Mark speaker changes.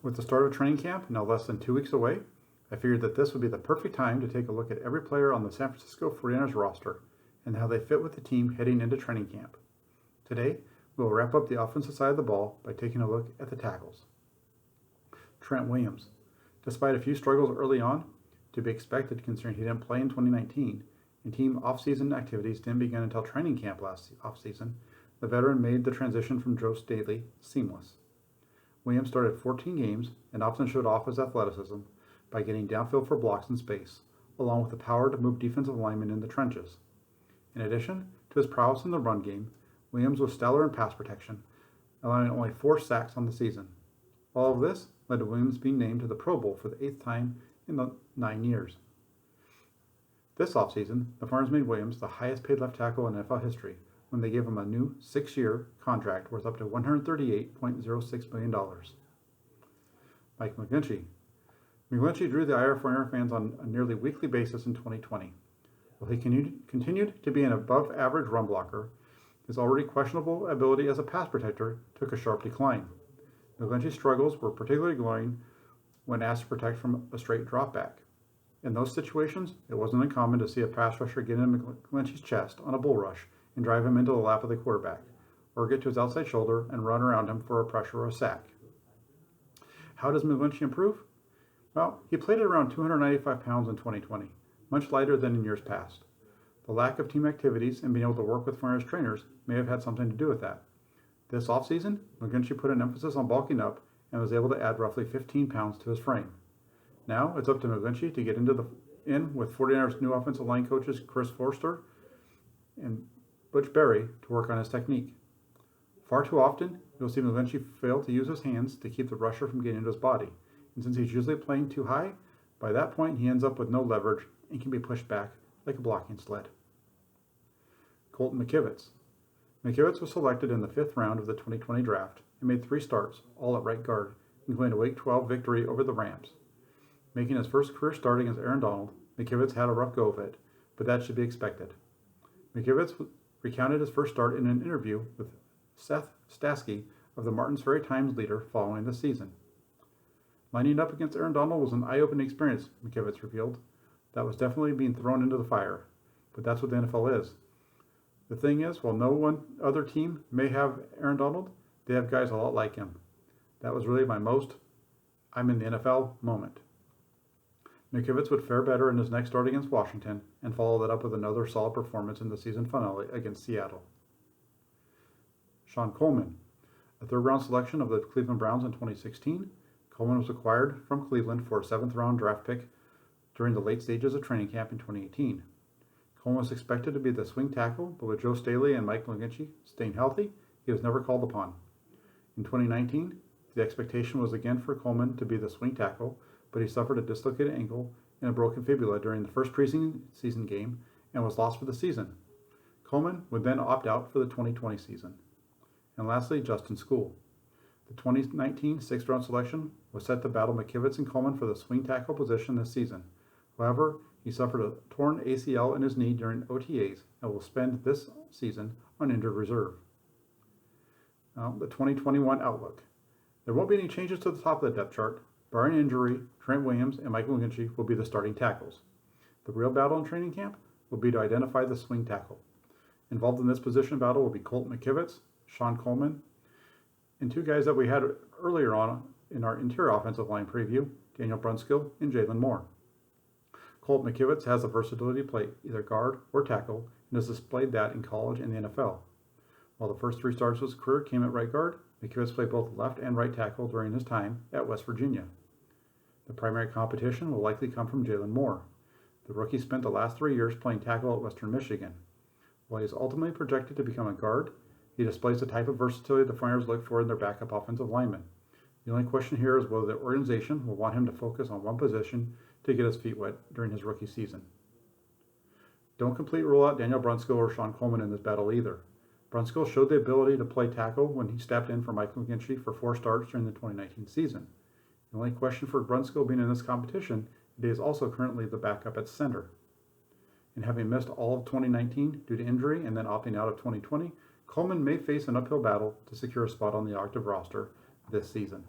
Speaker 1: With the start of training camp now less than 2 weeks away, I figured that this would be the perfect time to take a look at every player on the San Francisco 49ers roster and how they fit with the team heading into training camp. Today, we'll wrap up the offensive side of the ball by taking a look at the tackles. Trent Williams. Despite a few struggles early on, to be expected considering he didn't play in 2019 and team offseason activities didn't begin until training camp last offseason, the veteran made the transition from Joe Staley seamless. Williams started 14 games and often showed off his athleticism by getting downfield for blocks in space, along with the power to move defensive linemen in the trenches. In addition to his prowess in the run game, Williams was stellar in pass protection, allowing only 4 sacks on the season. All of this led to Williams being named to the Pro Bowl for the 8th time in the 9 years. This offseason, the 49ers made Williams the highest paid left tackle in NFL history when they gave him a new 6-year contract worth up to $138.06 million. Mike McGlinchey. McGlinchey drew the ire of 49er fans on a nearly weekly basis in 2020. While he continued to be an above-average run blocker, his already questionable ability as a pass protector took a sharp decline. McGlinchey's struggles were particularly glaring when asked to protect from a straight drop back. In those situations, it wasn't uncommon to see a pass rusher get in McGlinchey's chest on a bull rush and drive him into the lap of the quarterback, or get to his outside shoulder and run around him for a pressure or a sack. How does McGlinchey improve? Well, he played at around 295 pounds in 2020, much lighter than in years past. The lack of team activities and being able to work with 49ers trainers may have had something to do with that. This offseason, McGlinchey put an emphasis on bulking up and was able to add roughly 15 pounds to his frame. Now it's up to McGlinchey to get in with 49ers new offensive line coaches Chris Forster and Butch Berry to work on his technique. Far too often, you'll see McGlinchey fail to use his hands to keep the rusher from getting into his body, and since he's usually playing too high, by that point he ends up with no leverage and can be pushed back like a blocking sled. Dalton McKibbs. McKibbs was selected in the 5th round of the 2020 draft and made 3 starts, all at right guard, including a Week 12 victory over the Rams. Making his first career start against Aaron Donald, McKibbs had a rough go of it, but that should be expected. McKibbs recounted his first start in an interview with Seth Stasky of the Martinsville Times Leader following the season. Lining up against Aaron Donald was an eye-opening experience, McKibbs revealed. That was definitely being thrown into the fire, but that's what the NFL is. The thing is, while no one other team may have Aaron Donald, they have guys a lot like him. That was really my most I'm in the NFL moment. McKibbs would fare better in his next start against Washington and follow that up with another solid performance in the season finale against Seattle. Sean Coleman. A 3rd-round selection of the Cleveland Browns in 2016, Coleman was acquired from Cleveland for a 7th-round draft pick during the late stages of training camp in 2018. Coleman was expected to be the swing tackle, but with Joe Staley and Mike McGlinchey staying healthy, he was never called upon. In 2019, the expectation was again for Coleman to be the swing tackle, but he suffered a dislocated ankle and a broken fibula during the first preseason game and was lost for the season. Coleman would then opt out for the 2020 season. And lastly, Justin School. The 2019 6th-round selection was set to battle McKibbs and Coleman for the swing tackle position this season. However, he suffered a torn ACL in his knee during OTAs and will spend this season on injured reserve. Now, the 2021 outlook. There won't be any changes to the top of the depth chart. Barring injury, Trent Williams and Mike McGlinchey will be the starting tackles. The real battle in training camp will be to identify the swing tackle. Involved in this position battle will be Dalton McKibbs, Sean Coleman, and 2 guys that we had earlier on in our interior offensive line preview, Daniel Brunskill and Jalen Moore. Dalton McKibbs has the versatility to play either guard or tackle and has displayed that in college and the NFL. While the first 3 starts of his career came at right guard, McKibbs played both left and right tackle during his time at West Virginia. The primary competition will likely come from Jalen Moore. The rookie spent the last 3 years playing tackle at Western Michigan. While he is ultimately projected to become a guard, he displays the type of versatility the 49ers look for in their backup offensive linemen. The only question here is whether the organization will want him to focus on one position to get his feet wet during his rookie season. Don't completely rule out Daniel Brunskill or Sean Coleman in this battle either. Brunskill showed the ability to play tackle when he stepped in for Mike McGlinchey for 4 starts during the 2019 season. The only question for Brunskill being in this competition is he is also currently the backup at center. And having missed all of 2019 due to injury and then opting out of 2020, Coleman may face an uphill battle to secure a spot on the active roster this season.